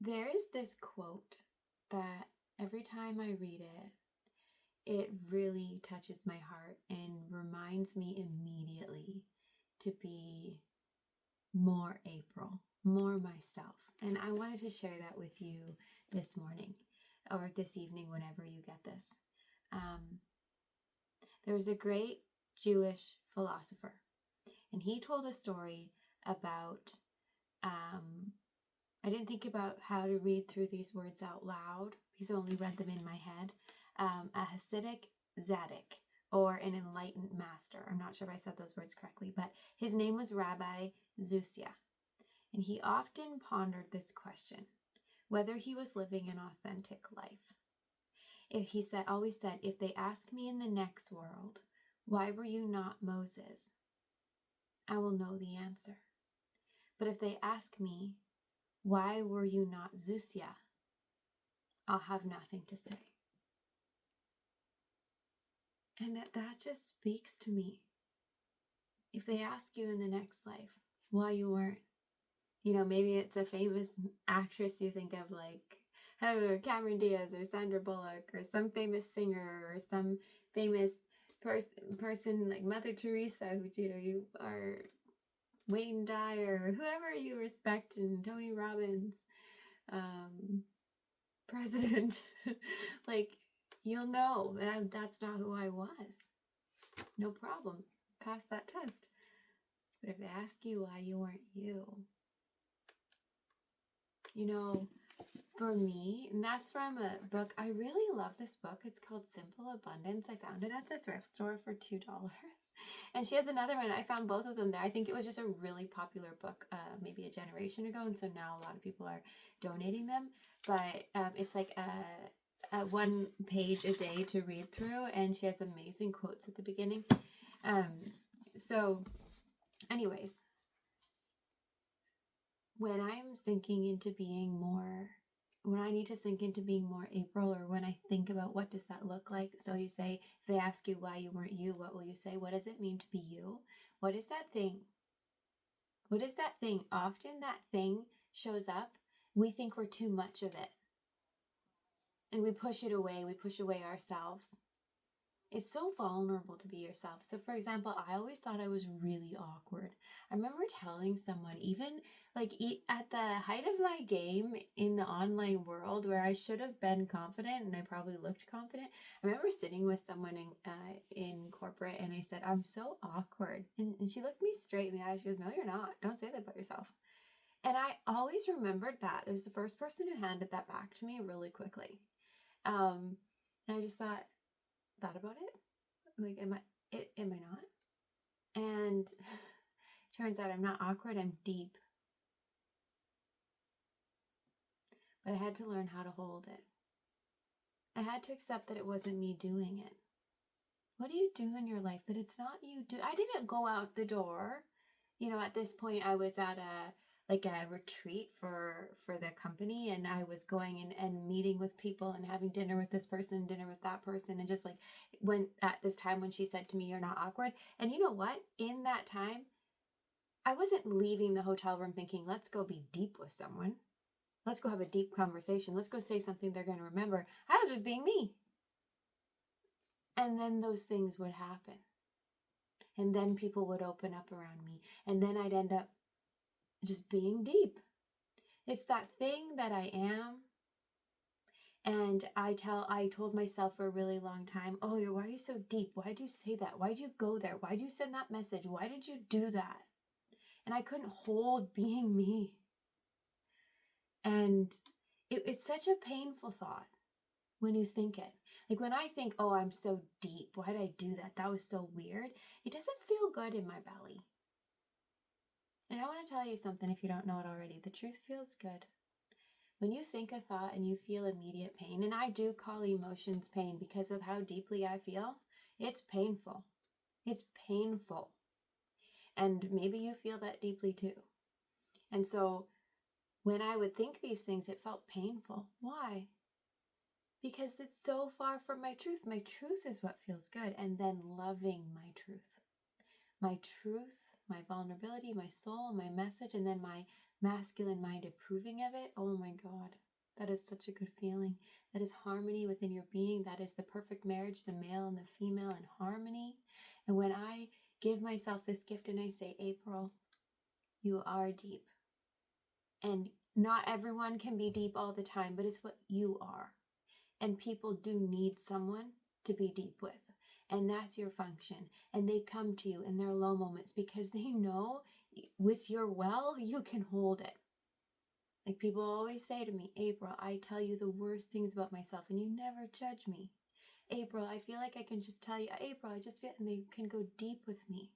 There is this quote that every time I read it, it really touches my heart and reminds me immediately to be more April, more myself. And I wanted to share that with you this morning or this evening, whenever you get this. There was a great Jewish philosopher, and he told a story about, I didn't think about how to read through these words out loud because I only read them in my head. A Hasidic Zaddik, or an enlightened master. I'm not sure if I said those words correctly, but his name was Rabbi Zusia. And he often pondered this question, whether he was living an authentic life. Always said, if they ask me in the next world, why were you not Moses? I will know the answer. But if they ask me, why were you not Zusia? I'll have nothing to say. And that just speaks to me. If they ask you in the next life why you weren't, maybe it's a famous actress you think of, like Cameron Diaz or Sandra Bullock, or some famous singer, or some famous person like Mother Teresa, who you are Wayne Dyer, or whoever you respect, and Tony Robbins, president. Like, you'll know that's not who I was. No problem. Pass that test. But if they ask you why you weren't you, for me, and that's from a book. I really love this book. It's called Simple Abundance. I found it at the thrift store for $2. And she has another one. I found both of them there. I think it was just a really popular book maybe a generation ago. And so now a lot of people are donating them. But it's like a 1 page a day to read through. And she has amazing quotes at the beginning. So anyways, when I'm sinking into being more, when I need to sink into being more April, or when I think about what does that look like. So you say, if they ask you why you weren't you, what will you say? What does it mean to be you? What is that thing? What is that thing? Often that thing shows up. We think we're too much of it. And we push it away. We push away ourselves. It's so vulnerable to be yourself. So for example, I always thought I was really awkward. I remember telling someone, even like at the height of my game in the online world, where I should have been confident and I probably looked confident. I remember sitting with someone in corporate, and I said, I'm so awkward. And she looked me straight in the eye. She goes, no, you're not. Don't say that about yourself. And I always remembered that. It was the first person who handed that back to me really quickly. And I just thought about it. Like, am I not? And turns out I'm not awkward, I'm deep. But I had to learn how to hold it. I had to accept that it wasn't me doing it. What do you do in your life that it's not you do? I didn't go out the door. At this point I was at a retreat for the company, and I was going and meeting with people and having dinner with this person, dinner with that person, and just like at this time when she said to me, you're not awkward. And you know what? In that time, I wasn't leaving the hotel room thinking, let's go be deep with someone. Let's go have a deep conversation. Let's go say something they're going to remember. I was just being me. And then those things would happen. And then people would open up around me. And then I'd end up just being deep. It's that thing that I am. And I told myself for a really long time, oh, why are you so deep? Why'd you say that? Why'd you go there? Why'd you send that message? Why did you do that? And I couldn't hold being me. And it's such a painful thought when you think it. Like when I think, oh, I'm so deep. Why did I do that? That was so weird. It doesn't feel good in my belly. And I want to tell you something if you don't know it already. The truth feels good. When you think a thought and you feel immediate pain, and I do call emotions pain because of how deeply I feel, it's painful. It's painful. And maybe you feel that deeply too. And so when I would think these things, it felt painful. Why? Because it's so far from my truth. My truth is what feels good. And then loving my truth. My truth, my vulnerability, my soul, my message, and then my masculine mind approving of it, oh my God, that is such a good feeling. That is harmony within your being. That is the perfect marriage, the male and the female in harmony. And when I give myself this gift and I say, April, you are deep. And not everyone can be deep all the time, but it's what you are. And people do need someone to be deep with. And that's your function. And they come to you in their low moments because they know with your well, you can hold it. Like people always say to me, April, I tell you the worst things about myself and you never judge me. April, I feel like I can just tell you, April, I just feel, and they can go deep with me.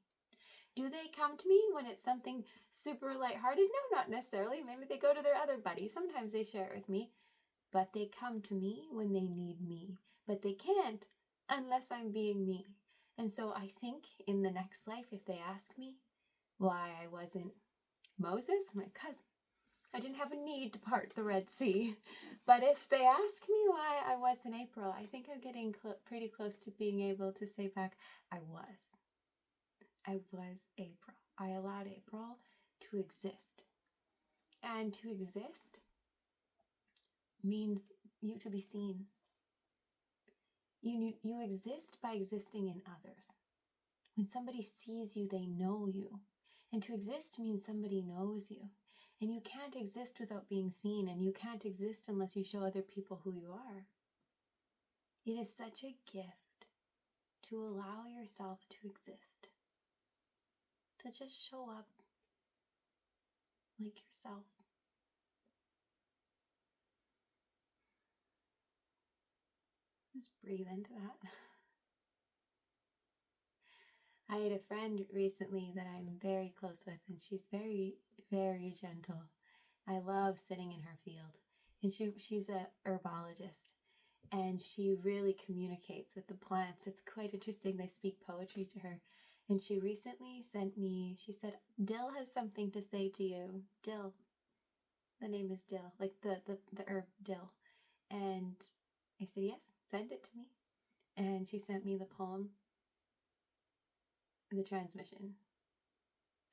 Do they come to me when it's something super lighthearted? No, not necessarily. Maybe they go to their other buddy. Sometimes they share it with me. But they come to me when they need me. But they can't unless I'm being me. And so I think in the next life, if they ask me why I wasn't Moses, my cousin, I didn't have a need to part the Red Sea. But if they ask me why I wasn't April, I think I'm getting pretty close to being able to say back, I was April. I allowed April to exist. And to exist means you to be seen. You exist by existing in others. When somebody sees you, they know you. And to exist means somebody knows you. And you can't exist without being seen, and you can't exist unless you show other people who you are. It is such a gift to allow yourself to exist. To just show up like yourself. Just breathe into that. I had a friend recently that I'm very close with, and she's very, very gentle. I love sitting in her field. And she's a herbologist, and she really communicates with the plants. It's quite interesting. They speak poetry to her. And she recently sent me, she said, Dill has something to say to you. Dill. The name is Dill, like the herb Dill. And I said, yes, send it to me. And she sent me the poem, the transmission.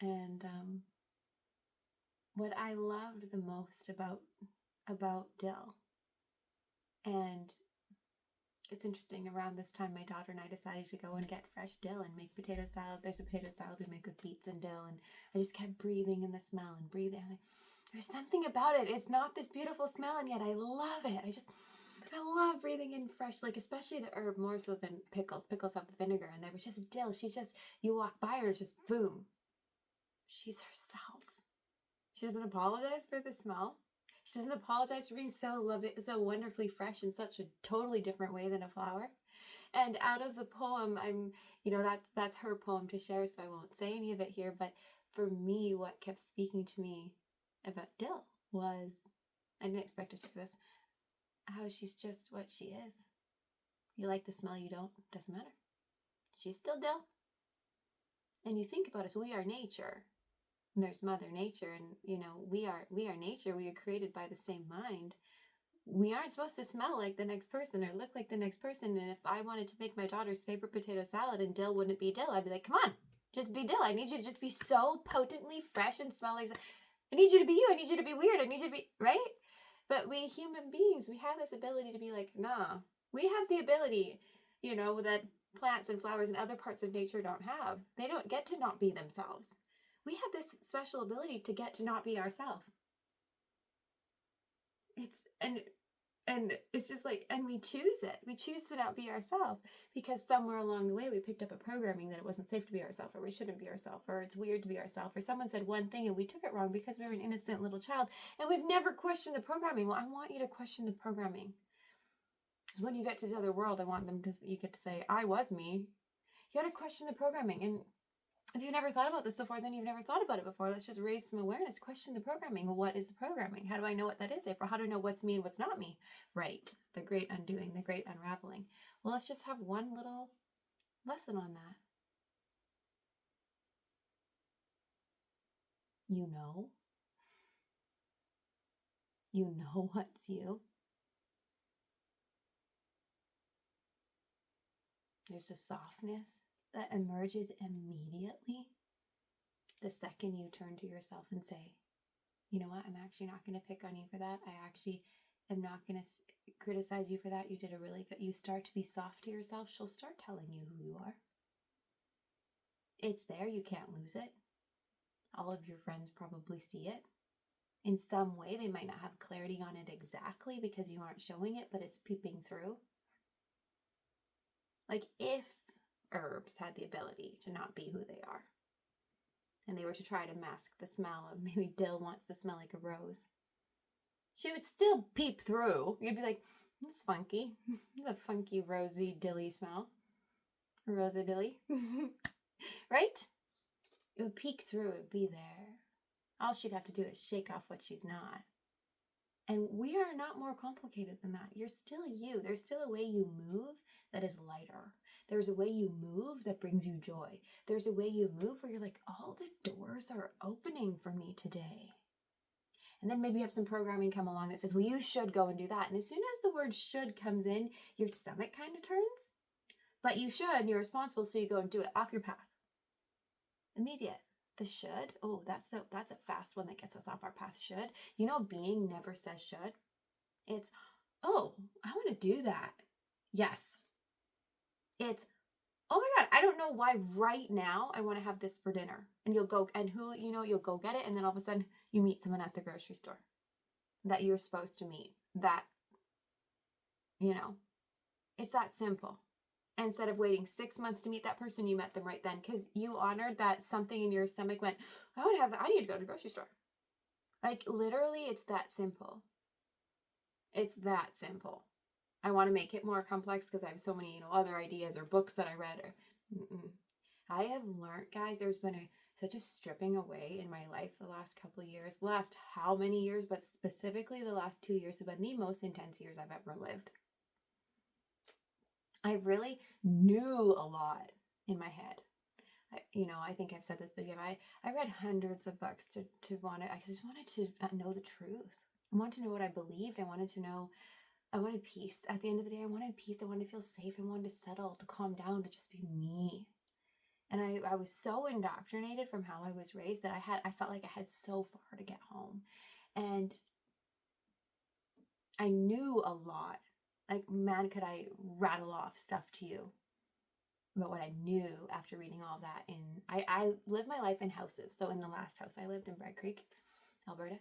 And what I loved the most about dill, and it's interesting, around this time my daughter and I decided to go and get fresh dill and make potato salad. There's a potato salad we make with beets and dill, and I just kept breathing in the smell and breathing. I was like, there's something about it. It's not this beautiful smell, and yet I love it. I love breathing in fresh, like especially the herb more so than pickles. Pickles have the vinegar, and there was just dill. You walk by her, it's just boom. She's herself. She doesn't apologize for the smell. She doesn't apologize for being so loving, so wonderfully fresh in such a totally different way than a flower. And out of the poem, that's her poem to share, so I won't say any of it here. But for me, what kept speaking to me about dill was, I didn't expect to share this, how she's just what she is. You like the smell, you don't, doesn't matter. She's still dill. And you think about it, so we are nature. And there's Mother Nature, and we are nature. We are created by the same mind. We aren't supposed to smell like the next person or look like the next person. And if I wanted to make my daughter's favorite potato salad and dill wouldn't be dill, I'd be like, come on, just be dill. I need you to just be so potently fresh and smell like, I need you to be you. I need you to be weird. I need you to be, right? But we human beings, we have this ability to be like, nah, we have the ability, that plants and flowers and other parts of nature don't have. They don't get to not be themselves. We have this special ability to get to not be ourselves. It's just like, and we choose it. We choose to not be ourselves because somewhere along the way we picked up a programming that it wasn't safe to be ourselves, or we shouldn't be ourselves, or it's weird to be ourselves, or someone said one thing and we took it wrong because we were an innocent little child and we've never questioned the programming. Well, I want you to question the programming. Because when you get to the other world, I want them to, you get to say, I was me. You got to question the programming. And if you've never thought about this before, then you've never thought about it before. Let's just raise some awareness. Question the programming. Well, what is the programming? How do I know what that is, April? How do I know what's me and what's not me? Right. The great undoing, the great unraveling. Well, let's just have one little lesson on that. You know what's you. There's a softness that emerges immediately the second you turn to yourself and say, you know what? I'm actually not going to pick on you for that. I actually am not going to criticize you for that. You did a really good, you start to be soft to yourself. She'll start telling you who you are. It's there. You can't lose it. All of your friends probably see it. In some way, they might not have clarity on it exactly because you aren't showing it, but it's peeping through. Like if herbs had the ability to not be who they are, and they were to try to mask the smell of maybe dill wants to smell like a rose, she would still peep through. You'd be like, it's funky. It's a funky rosy dilly smell. Rosy dilly. Right? It would peek through. It would be there. All she'd have to do is shake off what she's not. And we are not more complicated than that. You're still you. There's still a way you move that is lighter. There's a way you move that brings you joy. There's a way you move where you're like, all the doors are opening for me today. And then maybe you have some programming come along that says, well, you should go and do that. And as soon as the word should comes in, your stomach kind of turns. But you should, and you're responsible, so you go and do it off your path. Immediate. The should. Oh, that's a fast one that gets us off our path. Should. You know, being never says should. It's, oh, I want to do that. Yes. It's, oh my God, I don't know why right now I want to have this for dinner. And you'll go, and you'll go get it. And then all of a sudden you meet someone at the grocery store that you're supposed to meet. That, it's that simple. Instead of waiting 6 months to meet that person, you met them right then because you honored that something in your stomach went, I need to go to the grocery store. Like literally, it's that simple. It's that simple. I want to make it more complex because I have so many, other ideas or books that I read. I have learned, guys, there's been such a stripping away in my life the last couple of years. Last how many years, but specifically the last 2 years have been the most intense years I've ever lived. I really knew a lot in my head. I think I've said this, but I read hundreds of books I just wanted to know the truth. I wanted to know what I believed. I wanted peace. At the end of the day, I wanted peace. I wanted to feel safe. I wanted to settle, to calm down, to just be me. And I was so indoctrinated from how I was raised that I felt like I had so far to get home. And I knew a lot. Like, man, could I rattle off stuff to you about what I knew after reading all of that. I lived my life in houses. So in the last house I lived in Bragg Creek, Alberta.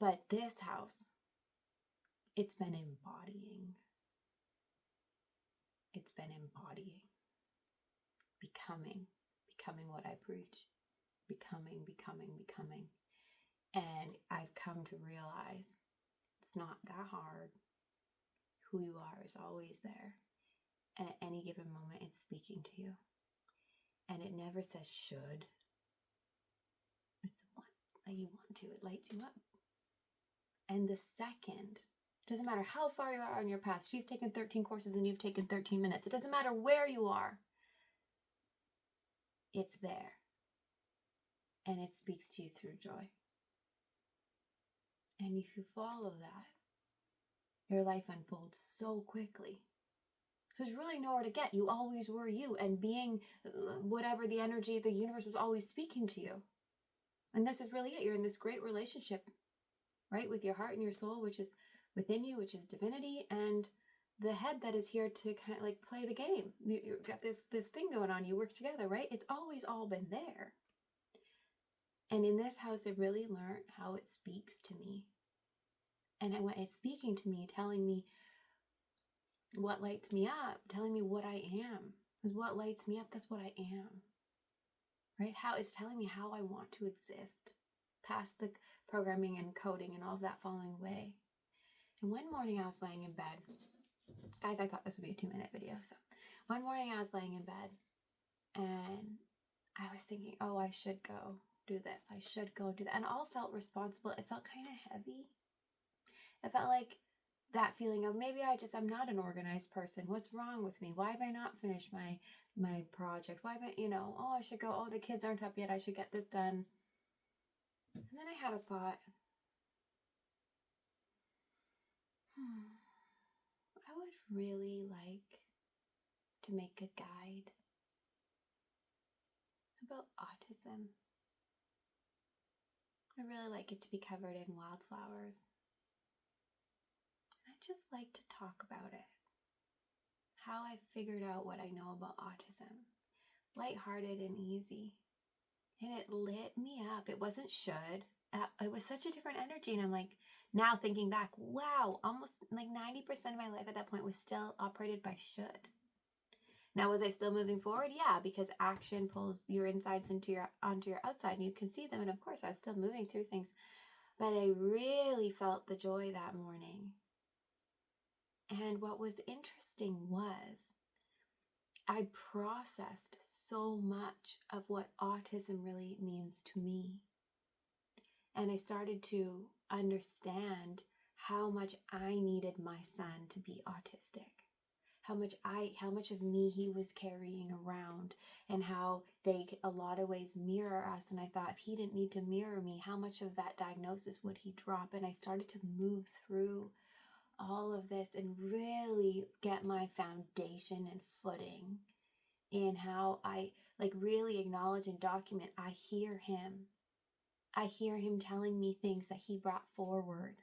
But this house, it's been embodying. It's been embodying. Becoming what I preach. Becoming. And I've come to realize it's not that hard. Who you are is always there. And at any given moment, it's speaking to you. And it never says should. It's what you want to. It lights you up. And the second, it doesn't matter how far you are on your path. She's taken 13 courses and you've taken 13 minutes. It doesn't matter where you are. It's there. And it speaks to you through joy. And if you follow that, your life unfolds so quickly. So there's really nowhere to get. You always were you. And being whatever the energy, the universe was always speaking to you. And this is really it. You're in this great relationship, right? With your heart and your soul, which is within you, which is divinity, and the head that is here to kind of like play the game. You've got this thing going on. You work together, right? It's always all been there. And in this house, I really learned how it speaks to me. And it's speaking to me, telling me what lights me up, telling me what I am. Because what lights me up, that's what I am. Right? How it's telling me how I want to exist. Past the programming and coding and all of that falling away. And one morning I was laying in bed. Guys, I thought this would be a 2-minute video. So one morning I was laying in bed and I was thinking, oh, I should go do this. I should go do that. And all felt responsible. It felt kind of heavy. It felt like that feeling of maybe I'm not an organized person. What's wrong with me? Why have I not finished my project? Why have I, I should go, the kids aren't up yet. I should get this done. And then I had a thought. I would really like to make a guide about autism. I really like it to be covered in wildflowers. I just like to talk about it. How I figured out what I know about autism. Lighthearted and easy. And it lit me up. It wasn't should. It was such a different energy. And I'm like, now thinking back, wow, almost like 90% of my life at that point was still operated by should. Now, was I still moving forward? Yeah, because action pulls your insides onto your outside, and you can see them. And of course, I was still moving through things. But I really felt the joy that morning. And what was interesting was I processed so much of what autism really means to me. And I started to understand how much I needed my son to be autistic. How much of me he was carrying around, and how they a lot of ways mirror us. And I thought, if he didn't need to mirror me, how much of that diagnosis would he drop? And I started to move through all of this and really get my foundation and footing in how I really acknowledge and document. I hear him telling me things that he brought forward.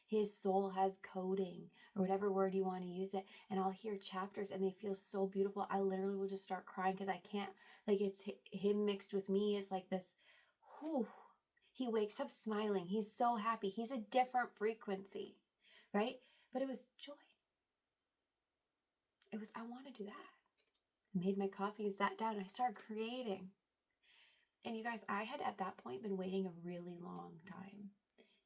His soul has coding, or whatever word you want to use it. And I'll hear chapters and they feel so beautiful. I literally will just start crying because I can't, it's him mixed with me is like this, whew. He wakes up smiling. He's so happy. He's a different frequency, right? But it was joy. It was, I want to do that. I made my coffee and sat down and I started creating. And you guys, I had at that point been waiting a really long time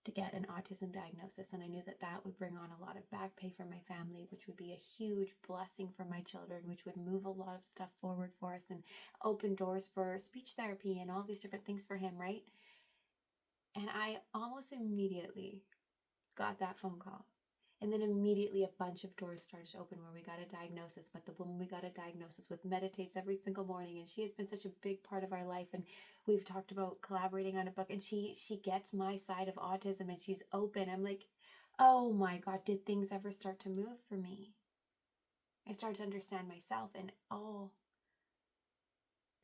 to get an autism diagnosis. And I knew that that would bring on a lot of back pay for my family, which would be a huge blessing for my children, which would move a lot of stuff forward for us and open doors for speech therapy and all these different things for him, right? And I almost immediately got that phone call. And then immediately a bunch of doors started to open where we got a diagnosis. But the woman we got a diagnosis with meditates every single morning. And she has been such a big part of our life. And we've talked about collaborating on a book. And she gets my side of autism and she's open. I'm like, oh my God, did things ever start to move for me? I started to understand myself, and all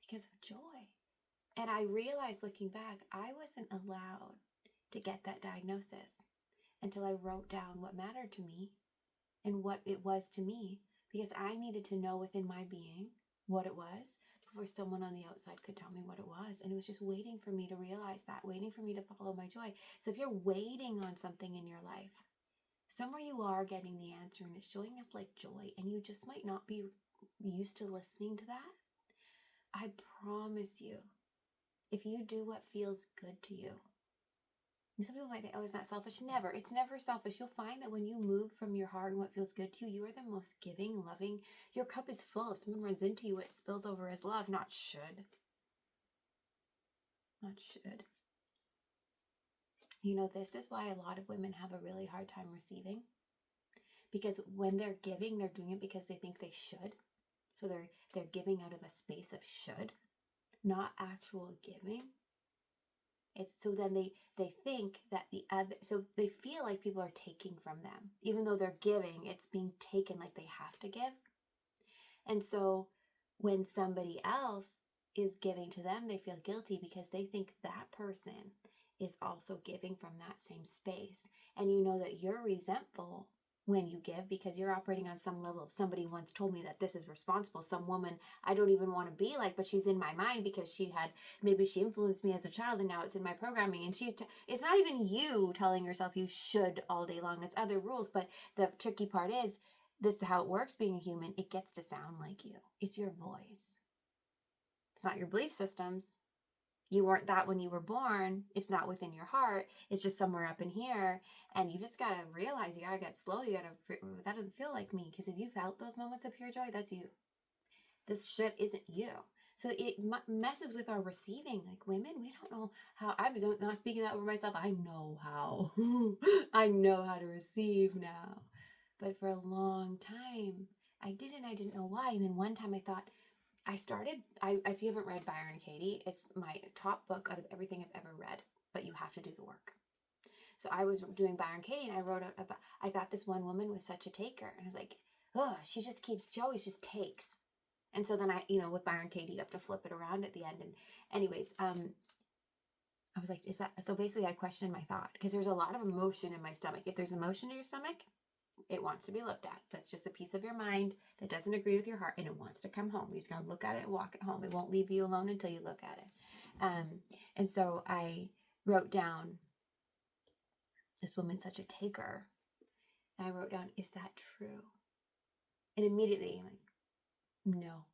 because of joy. And I realized looking back, I wasn't allowed to get that diagnosis until I wrote down what mattered to me and what it was to me, because I needed to know within my being what it was before someone on the outside could tell me what it was. And it was just waiting for me to realize that, waiting for me to follow my joy. So if you're waiting on something in your life, somewhere you are getting the answer and it's showing up like joy, and you just might not be used to listening to that, I promise you, if you do what feels good to you, and some people might think, oh, is that selfish? Never. It's never selfish. You'll find that when you move from your heart and what feels good to you, you are the most giving, loving. Your cup is full. If someone runs into you, it spills over as love, not should. Not should. You know, this is why a lot of women have a really hard time receiving. Because when they're giving, they're doing it because they think they should. So they're giving out of a space of should, not actual giving. It's so then they think that the other, so they feel like people are taking from them. Even though they're giving, it's being taken, like they have to give. And so when somebody else is giving to them, they feel guilty because they think that person is also giving from that same space. And you know that you're resentful when you give because you're operating on some level of, somebody once told me that this is responsible. Some woman I don't even want to be like, but she's in my mind because maybe she influenced me as a child and now it's in my programming. And it's not even you telling yourself you should all day long. It's other rules. But the tricky part is, this is how it works being a human. It gets to sound like you. It's your voice. It's not your belief systems. You weren't that when you were born. It's not within your heart. It's just somewhere up in here. And you just got to realize, you got to get slow. That doesn't feel like me. Because if you felt those moments of pure joy, that's you. This shit isn't you. So it messes with our receiving. Like women, we don't know how. I'm not speaking that over myself. I know how. I know how to receive now. But for a long time, I didn't know why. And then one time I thought, if you haven't read Byron Katie, it's my top book out of everything I've ever read, but you have to do the work. So I was doing Byron Katie and I wrote out about, I thought this one woman was such a taker. And I was like, oh, she always just takes. And so then with Byron Katie, you have to flip it around at the end. And anyways, I was like, is that, so basically I questioned my thought because there's a lot of emotion in my stomach. If there's emotion in your stomach, it wants to be looked at. That's just a piece of your mind that doesn't agree with your heart and it wants to come home. You're just going to look at it and walk it home. It won't leave you alone until you look at it. And so I wrote down, this woman's such a taker. And I wrote down, is that true? And immediately I'm like, no.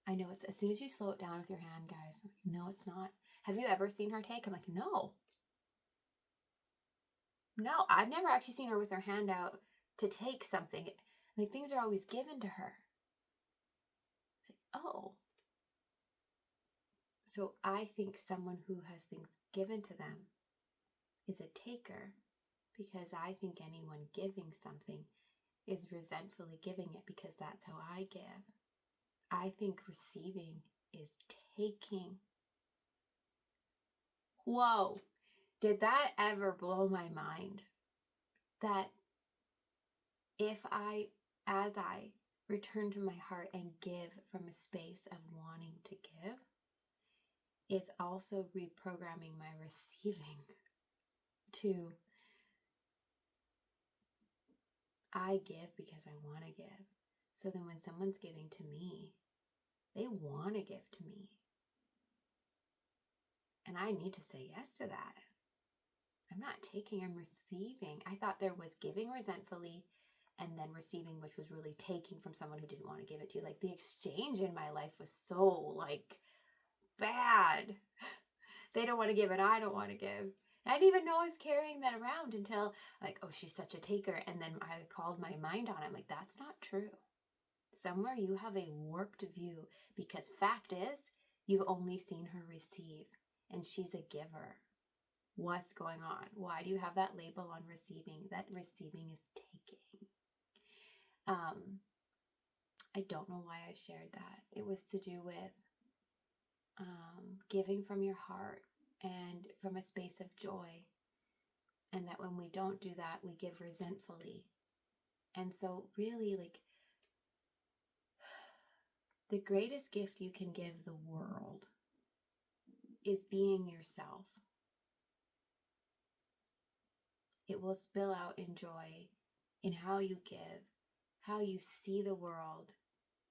I know it's, as soon as you slow it down with your hand, guys, I'm like, no, it's not. Have you ever seen her take? I'm like, no. No, I've never actually seen her with her hand out to take something. Like, things are always given to her. It's like, oh. So I think someone who has things given to them is a taker, because I think anyone giving something is resentfully giving it because that's how I give. I think receiving is taking. Whoa. Did that ever blow my mind? That if I, as I return to my heart and give from a space of wanting to give, it's also reprogramming my receiving to, I give because I want to give. So then when someone's giving to me, they want to give to me. And I need to say yes to that. I'm not taking, I'm receiving. I thought there was giving resentfully and then receiving, which was really taking from someone who didn't want to give it to you. Like, the exchange in my life was so like bad. They don't want to give and I don't want to give. I didn't even know I was carrying that around until like, oh, she's such a taker. And then I called my mind on it. I'm like, that's not true. Somewhere you have a warped view, because fact is, you've only seen her receive and she's a giver. What's going on? Why do you have that label on receiving? That receiving is taking. I don't know why I shared that. It was to do with giving from your heart and from a space of joy. And that when we don't do that, we give resentfully. And so really, like, the greatest gift you can give the world is being yourself. It will spill out in joy in how you give, how you see the world.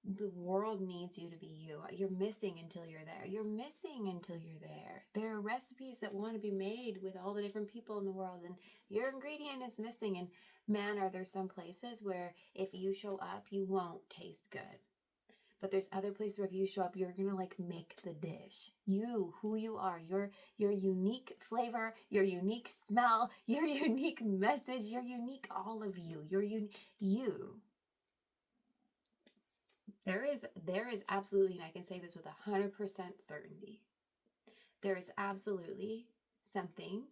The world needs you to be you. You're missing until you're there. You're missing until you're there. There are recipes that want to be made with all the different people in the world, and your ingredient is missing. And man, are there some places where if you show up, you won't taste good. But there's other places where if you show up, you're going to like make the dish. You, who you are, your unique flavor, your unique smell, your unique message, your unique all of you, you. There is absolutely, and I can say this with 100% certainty, there is absolutely something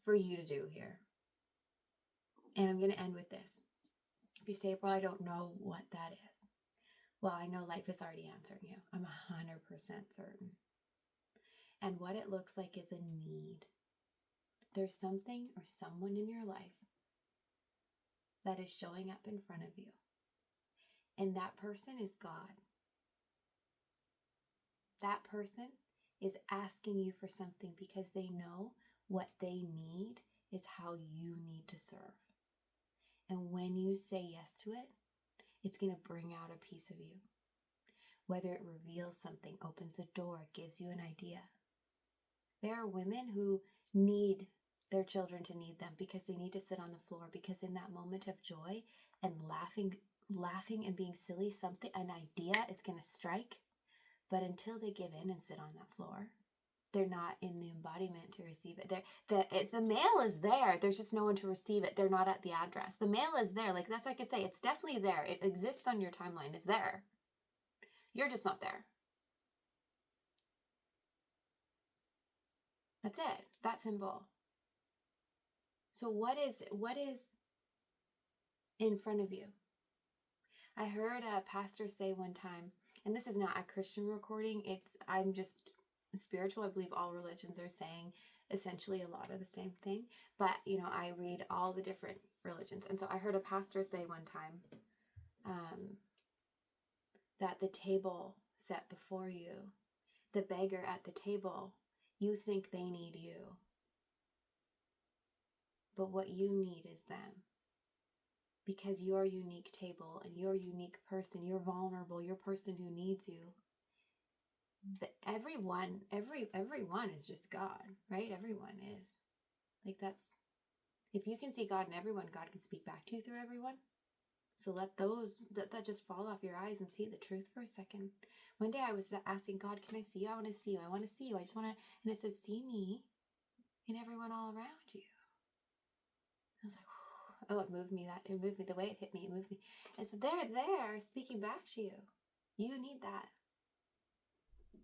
for you to do here. And I'm going to end with this. If you say, well, I don't know what that is. Well, I know life is already answering you. I'm 100% certain. And what it looks like is a need. There's something or someone in your life that is showing up in front of you. And that person is God. That person is asking you for something because they know what they need is how you need to serve. And when you say yes to it, it's going to bring out a piece of you. Whether it reveals something, opens a door, gives you an idea. There are women who need their children to need them because they need to sit on the floor, because in that moment of joy and laughing and being silly, an idea is going to strike. But until they give in and sit on that floor, they're not in the embodiment to receive it. The mail is there. There's just no one to receive it. They're not at the address. The mail is there. Like, that's what I could say. It's definitely there. It exists on your timeline. It's there. You're just not there. That's it. That simple. So what is in front of you? I heard a pastor say one time, and this is not a Christian recording, I'm just spiritual. I believe all religions are saying essentially a lot of the same thing. But, I read all the different religions. And so I heard a pastor say one time that the table set before you, the beggar at the table You think they need you. But what you need is them. Because your unique table and your unique person, you're vulnerable, your person who needs you. Everyone is just God, right? Everyone is. Like that's, if you can see God in everyone, God can speak back to you through everyone. So let that just fall off your eyes and see the truth for a second. One day I was asking God, can I see you? I want to see you. I want to see you. I just want to, and it said, see me and everyone all around you. I was like, oh, it moved me. The way it hit me, it moved me. And so they're there speaking back to you. You need that.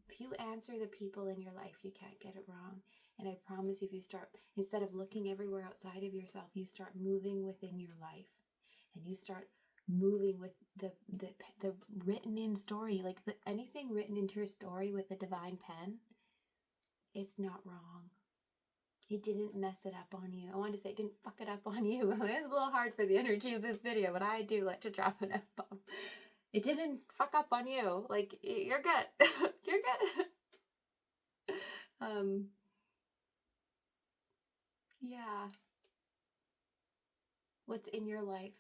If you answer the people in your life, you can't get it wrong. And I promise you, if you start, instead of looking everywhere outside of yourself, you start moving within your life. And you start moving with the written in story, like anything written into your story with a divine pen, it's not wrong. It didn't mess it up on you. I wanted to say it didn't fuck it up on you. It's a little hard for the energy of this video, but I do like to drop an F-bomb. It didn't fuck up on you. Like, you're good. You're good. Yeah. What's in your life?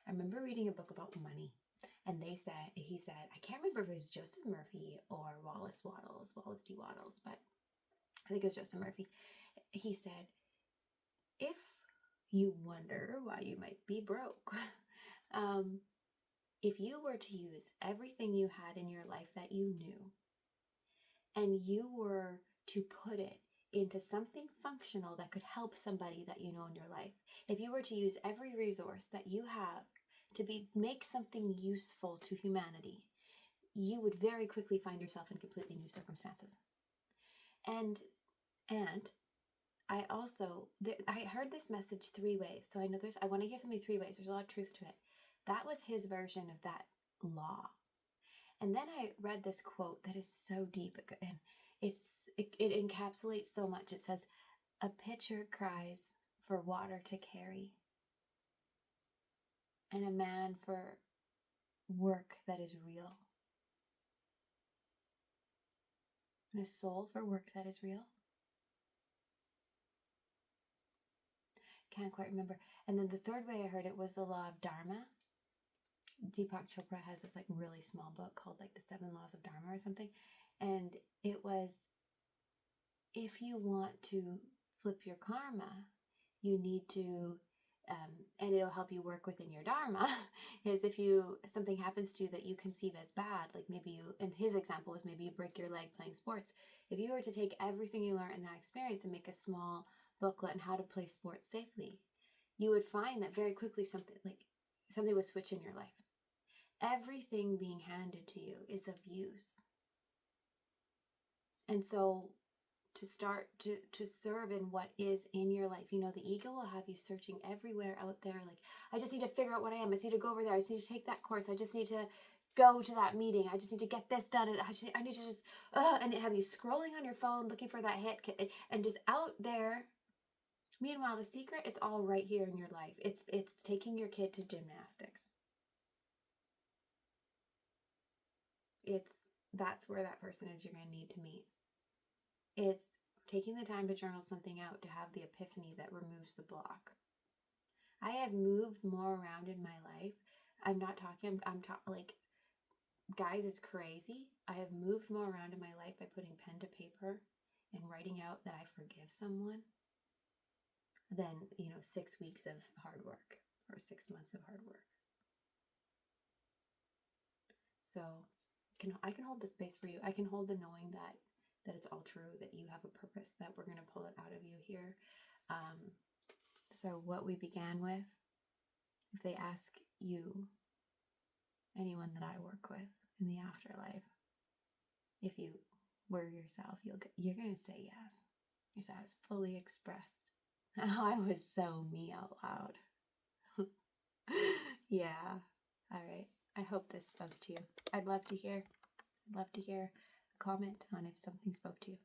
I remember reading a book about money, and he said, I can't remember if it was Joseph Murphy or Wallace D. Waddles, but I think it was Joseph Murphy. He said, if you wonder why you might be broke, if you were to use everything you had in your life that you knew, and you were to put it into something functional that could help somebody that you know in your life, if you were to use every resource that you have to make something useful to humanity, you would very quickly find yourself in completely new circumstances. And I also, I heard this message 3 ways. So I know I want to hear something 3 ways. There's a lot of truth to it. That was his version of that law. And then I read this quote that is so deep, and it encapsulates so much. It says, a pitcher cries for water to carry, and a man for work that is real, and a soul for work that is real. Can't quite remember. And then the third way I heard it was the law of Dharma. Deepak Chopra has this like really small book called like the 7 Laws of Dharma or something. And it was, if you want to flip your karma, you need to, and it'll help you work within your Dharma, is if something happens to you that you conceive as bad, like maybe you, and his example was maybe you break your leg playing sports. If you were to take everything you learned in that experience and make a small booklet on how to play sports safely, you would find that very quickly something would switch in your life. Everything being handed to you is abuse. And so to start to serve in what is in your life, the ego will have you searching everywhere out there. Like, I just need to figure out what I am. I just need to go over there. I just need to take that course. I just need to go to that meeting. I just need to get this done. I need to just, and have you scrolling on your phone looking for that hit and just out there. Meanwhile, the secret, it's all right here in your life. It's taking your kid to gymnastics. That's where that person is you're going to need to meet. It's taking the time to journal something out to have the epiphany that removes the block. I have moved more around in my life. Guys, it's crazy. I have moved more around in my life by putting pen to paper and writing out that I forgive someone than, 6 weeks of hard work or 6 months of hard work. So I can hold the space for you. I can hold the knowing that it's all true, that you have a purpose, that we're going to pull it out of you here. So what we began with, if they ask you, anyone that I work with in the afterlife, if you were yourself, you're going to say yes. Because I was fully expressed. I was so me out loud. Yeah. All right. I hope this spoke to you. I'd love to hear a comment on if something spoke to you.